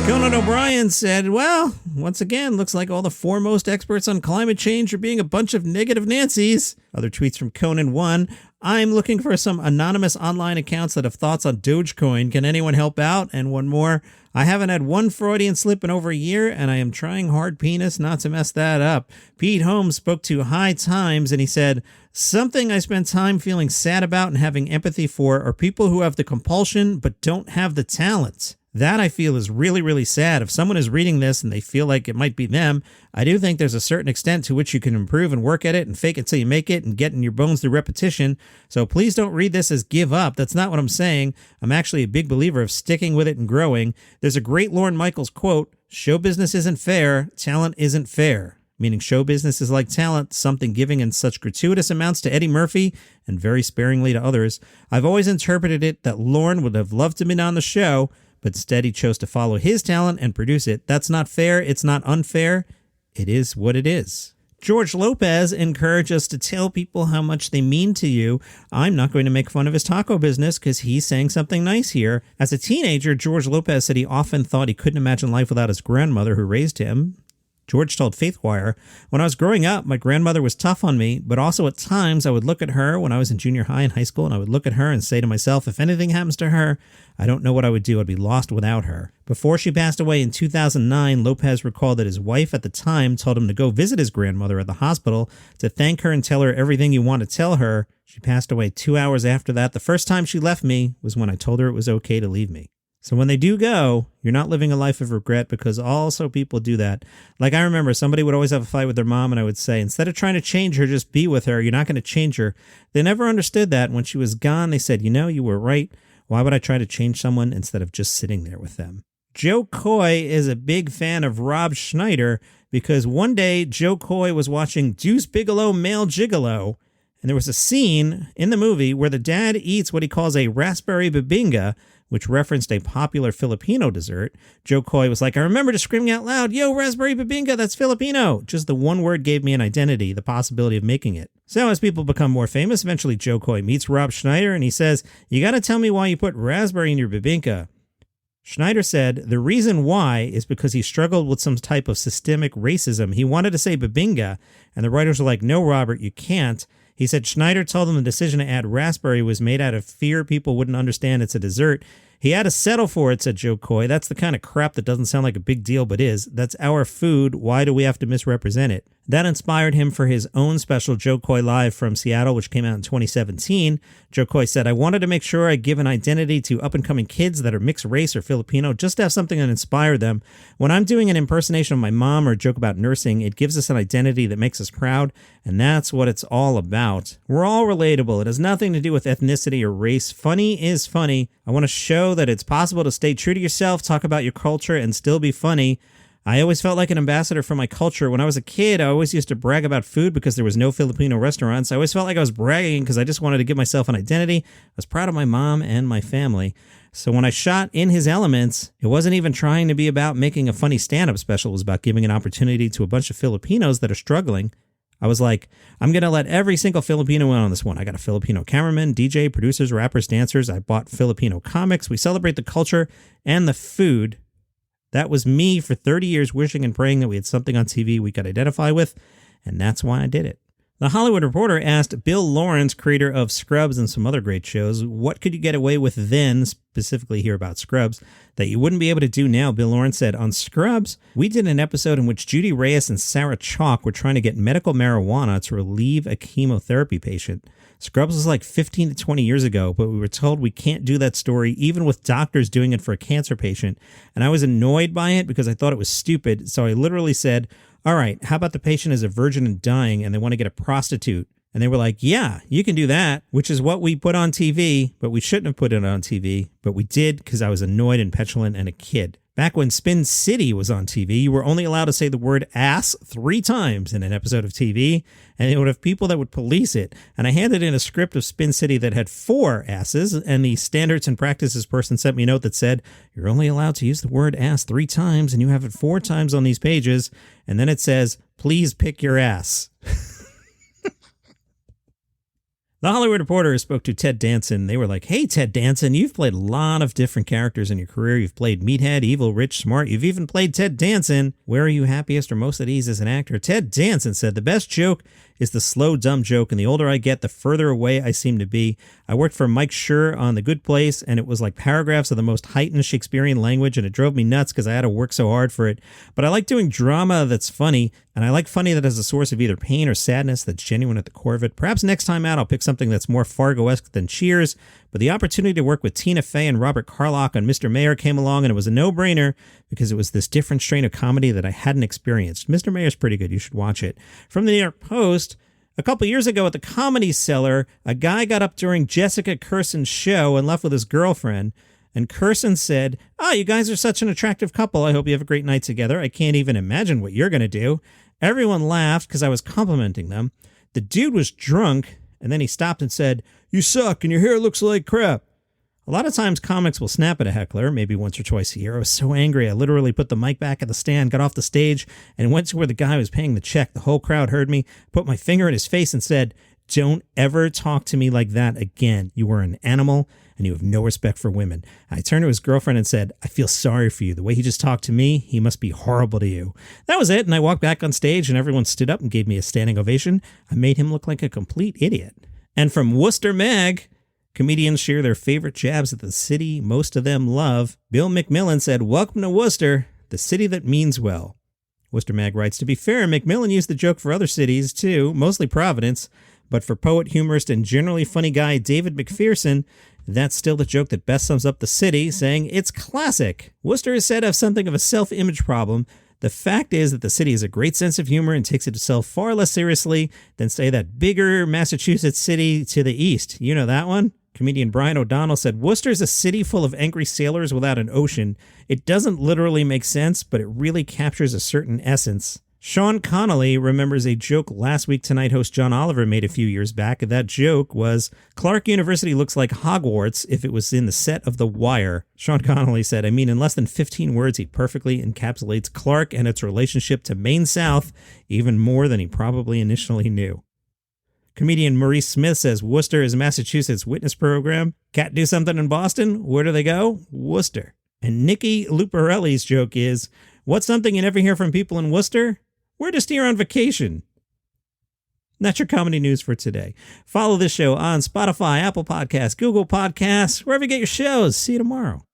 Conan O'Brien said, well, once again, looks like all the foremost experts on climate change are being a bunch of negative Nancys. Other tweets from Conan 1. I'm looking for some anonymous online accounts that have thoughts on Dogecoin. Can anyone help out? And one more. I haven't had one Freudian slip in over a year, and I am trying hard penis not to mess that up. Pete Holmes spoke to High Times, and he said, something I spend time feeling sad about and having empathy for are people who have the compulsion but don't have the talent. That I feel is really, really sad. If someone is reading this and they feel like it might be them, I do think there's a certain extent to which you can improve and work at it and fake it till you make it and get in your bones through repetition. So please don't read this as give up. That's not what I'm saying. I'm actually a big believer of sticking with it and growing. There's a great Lorne Michaels quote, show business isn't fair, talent isn't fair. Meaning show business is like talent, something giving in such gratuitous amounts to Eddie Murphy and very sparingly to others. I've always interpreted it that Lorne would have loved to have been on the show, but instead he chose to follow his talent and produce it. That's not fair. It's not unfair. It is what it is. George Lopez encouraged us to tell people how much they mean to you. I'm not going to make fun of his taco business because he's saying something nice here. As a teenager, George Lopez said he often thought he couldn't imagine life without his grandmother who raised him. George told Faithwire, when I was growing up, my grandmother was tough on me, but also at times I would look at her when I was in junior high and high school, and I would look at her and say to myself, if anything happens to her, I don't know what I would do. I'd be lost without her. Before she passed away in 2009, Lopez recalled that his wife at the time told him to go visit his grandmother at the hospital to thank her and tell her everything you want to tell her. She passed away 2 hours after that. The first time she left me was when I told her it was okay to leave me. So when they do go, you're not living a life of regret, because also people do that. Like I remember somebody would always have a fight with their mom, and I would say, instead of trying to change her, just be with her. You're not going to change her. They never understood that. When she was gone, they said, you were right. Why would I try to change someone instead of just sitting there with them? Joe Coy is a big fan of Rob Schneider because one day Joe Coy was watching Deuce Bigalow Male Gigolo, and there was a scene in the movie where the dad eats what he calls a raspberry bibinga, which referenced a popular Filipino dessert. Joe Coy was like, I remember just screaming out loud, yo, raspberry bibinga, that's Filipino. Just the one word gave me an identity, the possibility of making it. So as people become more famous, eventually Joe Coy meets Rob Schneider and he says, you got to tell me why you put raspberry in your bibinka. Schneider said the reason why is because he struggled with some type of systemic racism. He wanted to say bibinga, and the writers were like, no, Robert, you can't. He said Schneider told him the decision to add raspberry was made out of fear people wouldn't understand it's a dessert. He had to settle for it, said Joe Coy. That's the kind of crap that doesn't sound like a big deal, but is. That's our food. Why do we have to misrepresent it? That inspired him for his own special Joe Coy Live from Seattle, which came out in 2017. Joe Coy said, I wanted to make sure I give an identity to up-and-coming kids that are mixed race or Filipino, just to have something that inspire them. When I'm doing an impersonation of my mom or a joke about nursing, it gives us an identity that makes us proud, and that's what it's all about. We're all relatable. It has nothing to do with ethnicity or race. Funny is funny. I want to show that it's possible to stay true to yourself, talk about your culture, and still be funny. I always felt like an ambassador for my culture. When I was a kid, I always used to brag about food because there was no Filipino restaurants. I always felt like I was bragging because I just wanted to give myself an identity. I was proud of my mom and my family. So when I shot In His Elements, it wasn't even trying to be about making a funny stand-up special. It was about giving an opportunity to a bunch of Filipinos that are struggling. I was like, I'm going to let every single Filipino in on this one. I got a Filipino cameraman, DJ, producers, rappers, dancers. I bought Filipino comics. We celebrate the culture and the food. That was me for 30 years wishing and praying that we had something on TV we could identify with, and that's why I did it. The Hollywood Reporter asked Bill Lawrence, creator of Scrubs and some other great shows, what could you get away with then, specifically here about Scrubs, that you wouldn't be able to do now? Bill Lawrence said, on Scrubs, we did an episode in which Judy Reyes and Sarah Chalk were trying to get medical marijuana to relieve a chemotherapy patient. Scrubs was like 15 to 20 years ago, but we were told we can't do that story even with doctors doing it for a cancer patient. And I was annoyed by it because I thought it was stupid. So I literally said, all right, how about the patient is a virgin and dying and they want to get a prostitute? And they were like, yeah, you can do that, which is what we put on TV, but we shouldn't have put it on TV. But we did because I was annoyed and petulant and a kid. Back when Spin City was on TV, you were only allowed to say the word ass 3 times in an episode of TV, and it would have people that would police it. And I handed in a script of Spin City that had 4 asses, and the standards and practices person sent me a note that said, you're only allowed to use the word ass 3 times, and you have it 4 times on these pages. And then it says, please pick your ass. The Hollywood Reporter spoke to Ted Danson. They were like, hey, Ted Danson, you've played a lot of different characters in your career. You've played meathead, evil, rich, smart. You've even played Ted Danson. Where are you happiest or most at ease as an actor? Ted Danson said, the best joke is the slow, dumb joke, and the older I get, the further away I seem to be. I worked for Mike Schur on The Good Place, and it was like paragraphs of the most heightened Shakespearean language, and it drove me nuts because I had to work so hard for it. But I like doing drama that's funny, and I like funny that has a source of either pain or sadness that's genuine at the core of it. Perhaps next time out I'll pick something that's more Fargo-esque than Cheers, but the opportunity to work with Tina Fey and Robert Carlock on Mr. Mayor came along, and it was a no-brainer because it was this different strain of comedy that I hadn't experienced. Mr. Mayor's pretty good. You should watch it. From the New York Post, a couple years ago at the Comedy Cellar, a guy got up during Jessica Kirson's show and left with his girlfriend. And Kirson said, you guys are such an attractive couple. I hope you have a great night together. I can't even imagine what you're going to do. Everyone laughed because I was complimenting them. The dude was drunk, and then he stopped and said, you suck and your hair looks like crap. A lot of times comics will snap at a heckler, maybe once or twice a year. I was so angry, I literally put the mic back at the stand, got off the stage, and went to where the guy was paying the check. The whole crowd heard me, put my finger in his face and said, don't ever talk to me like that again. You are an animal, and you have no respect for women. I turned to his girlfriend and said, I feel sorry for you. The way he just talked to me, he must be horrible to you. That was it, and I walked back on stage, and everyone stood up and gave me a standing ovation. I made him look like a complete idiot. And from Worcester Mag, comedians share their favorite jabs at the city most of them love. Bill McMillan said, welcome to Worcester, the city that means well. Worcester Mag writes, to be fair, McMillan used the joke for other cities too, mostly Providence, but for poet, humorist, and generally funny guy David McPherson, that's still the joke that best sums up the city, saying it's classic. Worcester is said to have something of a self-image problem. The fact is that the city has a great sense of humor and takes itself far less seriously than, say, that bigger Massachusetts city to the east. You know that one? Comedian Brian O'Donnell said, Worcester's a city full of angry sailors without an ocean. It doesn't literally make sense, but it really captures a certain essence. Sean Connolly remembers a joke Last Week Tonight host John Oliver made a few years back. That joke was, Clark University looks like Hogwarts if it was in the set of The Wire. Sean Connolly said, in less than 15 words, he perfectly encapsulates Clark and its relationship to Maine South even more than he probably initially knew. Comedian Maurice Smith says, Worcester is Massachusetts' witness program. Cat do something in Boston? Where do they go? Worcester. And Nikki Luparelli's joke is, what's something you never hear from people in Worcester? Where to steer on vacation. That's your comedy news for today. Follow this show on Spotify, Apple Podcasts, Google Podcasts, wherever you get your shows. See you tomorrow.